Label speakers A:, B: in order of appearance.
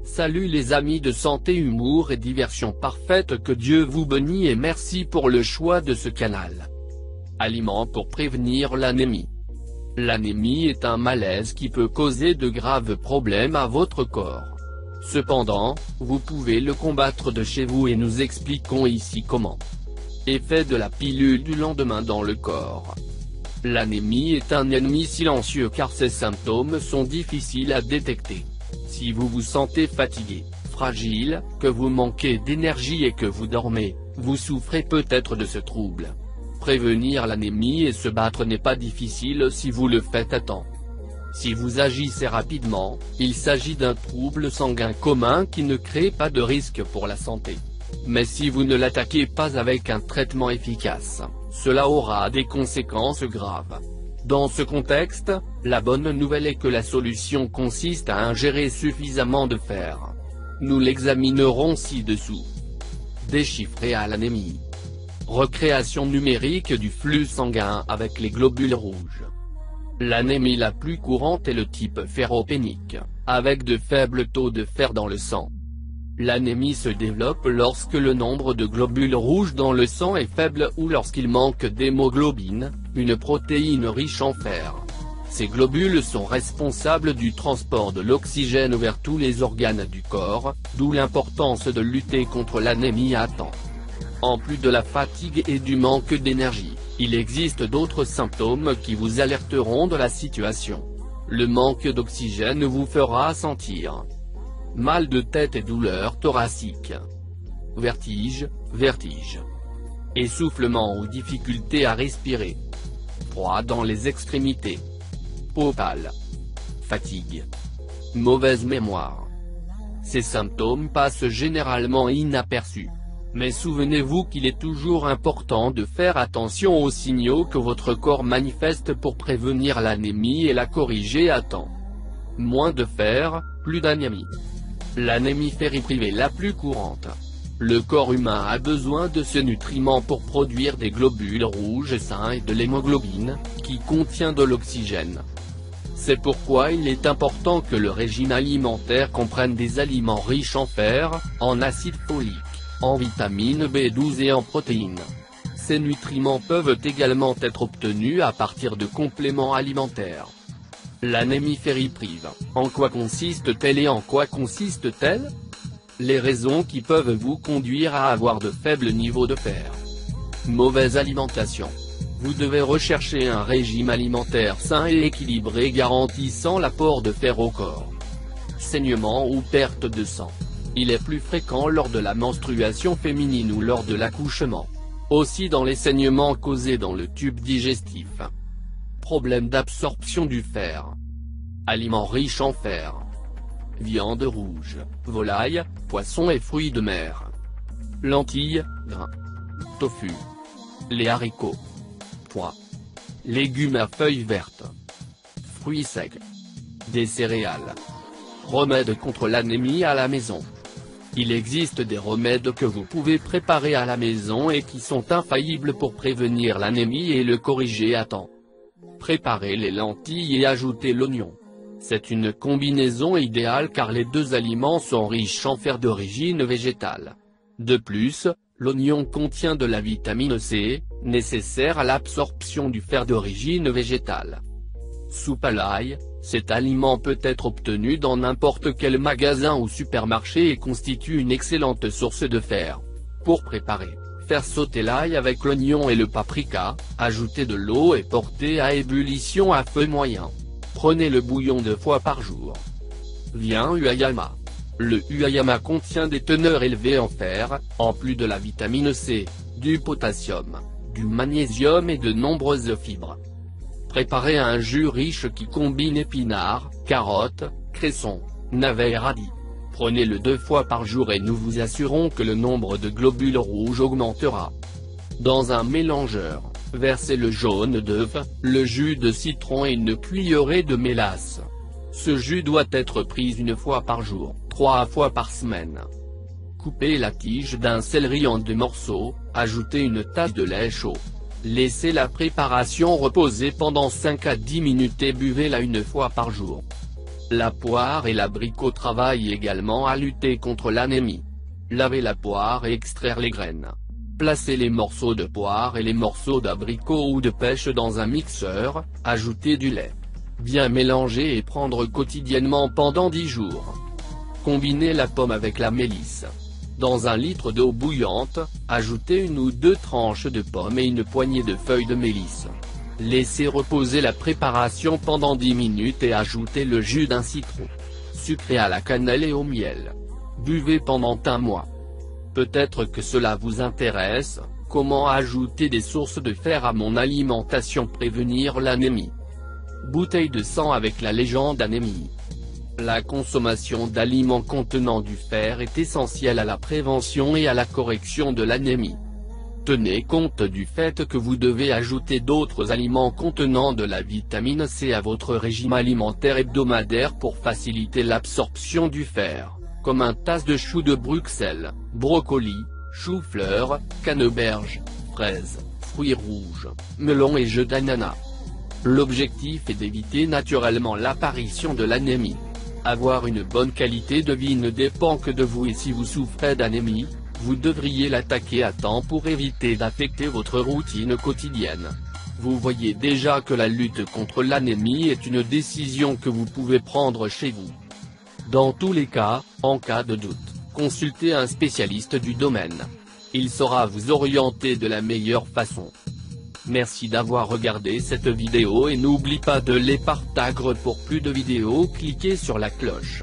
A: Salut les amis de santé, humour et diversion parfaite, que Dieu vous bénisse et merci pour le choix de ce canal. Aliments pour prévenir l'anémie. L'anémie est un malaise qui peut causer de graves problèmes à votre corps. Cependant, vous pouvez le combattre de chez vous et nous expliquons ici comment. Effet de la pilule du lendemain dans le corps. L'anémie est un ennemi silencieux car ses symptômes sont difficiles à détecter. Si vous vous sentez fatigué, fragile, que vous manquez d'énergie et que vous dormez, vous souffrez peut-être de ce trouble. Prévenir l'anémie et se battre n'est pas difficile si vous le faites à temps. Si vous agissez rapidement, il s'agit d'un trouble sanguin commun qui ne crée pas de risque pour la santé. Mais si vous ne l'attaquez pas avec un traitement efficace, cela aura des conséquences graves. Dans ce contexte, la bonne nouvelle est que la solution consiste à ingérer suffisamment de fer. Nous l'examinerons ci-dessous. Déchiffrer à l'anémie. Recréation numérique du flux sanguin avec les globules rouges. L'anémie la plus courante est le type ferropénique, avec de faibles taux de fer dans le sang. L'anémie se développe lorsque le nombre de globules rouges dans le sang est faible ou lorsqu'il manque d'hémoglobine, une protéine riche en fer. Ces globules sont responsables du transport de l'oxygène vers tous les organes du corps, d'où l'importance de lutter contre l'anémie à temps. En plus de la fatigue et du manque d'énergie, il existe d'autres symptômes qui vous alerteront de la situation. Le manque d'oxygène vous fera sentir mal de tête et douleurs thoraciques. Vertige, essoufflement ou difficulté à respirer. Froid dans les extrémités. Peau pâle. Fatigue. Mauvaise mémoire. Ces symptômes passent généralement inaperçus. Mais souvenez-vous qu'il est toujours important de faire attention aux signaux que votre corps manifeste pour prévenir l'anémie et la corriger à temps. Moins de fer, plus d'anémie. L'anémie ferriprive est la plus courante. Le corps humain a besoin de ce nutriment pour produire des globules rouges sains et de l'hémoglobine, qui contient de l'oxygène. C'est pourquoi il est important que le régime alimentaire comprenne des aliments riches en fer, en acide folique, en vitamine B12 et en protéines. Ces nutriments peuvent également être obtenus à partir de compléments alimentaires. L'anémie ferriprive, en quoi consiste-t-elle et en quoi consiste-t-elle? Les raisons qui peuvent vous conduire à avoir de faibles niveaux de fer. Mauvaise alimentation. Vous devez rechercher un régime alimentaire sain et équilibré garantissant l'apport de fer au corps. Saignement ou perte de sang. Il est plus fréquent lors de la menstruation féminine ou lors de l'accouchement. Aussi dans les saignements causés dans le tube digestif. Problème d'absorption du fer. Aliments riches en fer. Viande rouge, volaille, poisson et fruits de mer. Lentilles, grains. Tofu. Les haricots. Pois. Légumes à feuilles vertes. Fruits secs. Des céréales. Remèdes contre l'anémie à la maison. Il existe des remèdes que vous pouvez préparer à la maison et qui sont infaillibles pour prévenir l'anémie et le corriger à temps. Préparez les lentilles et ajoutez l'oignon. C'est une combinaison idéale car les deux aliments sont riches en fer d'origine végétale. De plus, l'oignon contient de la vitamine C, nécessaire à l'absorption du fer d'origine végétale. Soupe à l'ail, cet aliment peut être obtenu dans n'importe quel magasin ou supermarché et constitue une excellente source de fer. Pour préparer, faire sauter l'ail avec l'oignon et le paprika, ajoutez de l'eau et portez à ébullition à feu moyen. Prenez le bouillon 2 fois par jour. Vient Uayama. Le Uayama contient des teneurs élevées en fer, en plus de la vitamine C, du potassium, du magnésium et de nombreuses fibres. Préparez un jus riche qui combine épinards, carottes, cressons, navets et radis. Prenez-le 2 fois par jour et nous vous assurons que le nombre de globules rouges augmentera. Dans un mélangeur, versez le jaune d'œuf, le jus de citron et une cuillerée de mélasse. Ce jus doit être pris 1 fois par jour, 3 fois par semaine. Coupez la tige d'un céleri en 2 morceaux, ajoutez une tasse de lait chaud. Laissez la préparation reposer pendant 5 à 10 minutes et buvez-la 1 fois par jour. La poire et l'abricot travaillent également à lutter contre l'anémie. Laver la poire et extraire les graines. Placez les morceaux de poire et les morceaux d'abricot ou de pêche dans un mixeur, ajoutez du lait. Bien mélanger et prendre quotidiennement pendant 10 jours. Combinez la pomme avec la mélisse. Dans 1 litre d'eau bouillante, ajoutez 1 ou 2 tranches de pommes et une poignée de feuilles de mélisse. Laissez reposer la préparation pendant 10 minutes et ajoutez le jus d'un citron. Sucré à la cannelle et au miel. Buvez pendant 1 mois. Peut-être que cela vous intéresse, comment ajouter des sources de fer à mon alimentation, prévenir l'anémie. Bouteille de sang avec la légende anémie. La consommation d'aliments contenant du fer est essentielle à la prévention et à la correction de l'anémie. Tenez compte du fait que vous devez ajouter d'autres aliments contenant de la vitamine C à votre régime alimentaire hebdomadaire pour faciliter l'absorption du fer, comme un tasse de choux de Bruxelles, brocoli, chou-fleur, canneberge, fraises, fruits rouges, melon et jus d'ananas. L'objectif est d'éviter naturellement l'apparition de l'anémie. Avoir une bonne qualité de vie ne dépend que de vous, et si vous souffrez d'anémie, vous devriez l'attaquer à temps pour éviter d'affecter votre routine quotidienne. Vous voyez déjà que la lutte contre l'anémie est une décision que vous pouvez prendre chez vous. Dans tous les cas, en cas de doute, consultez un spécialiste du domaine. Il saura vous orienter de la meilleure façon. Merci d'avoir regardé cette vidéo et n'oublie pas de les partager pour plus de vidéos, cliquez sur la cloche.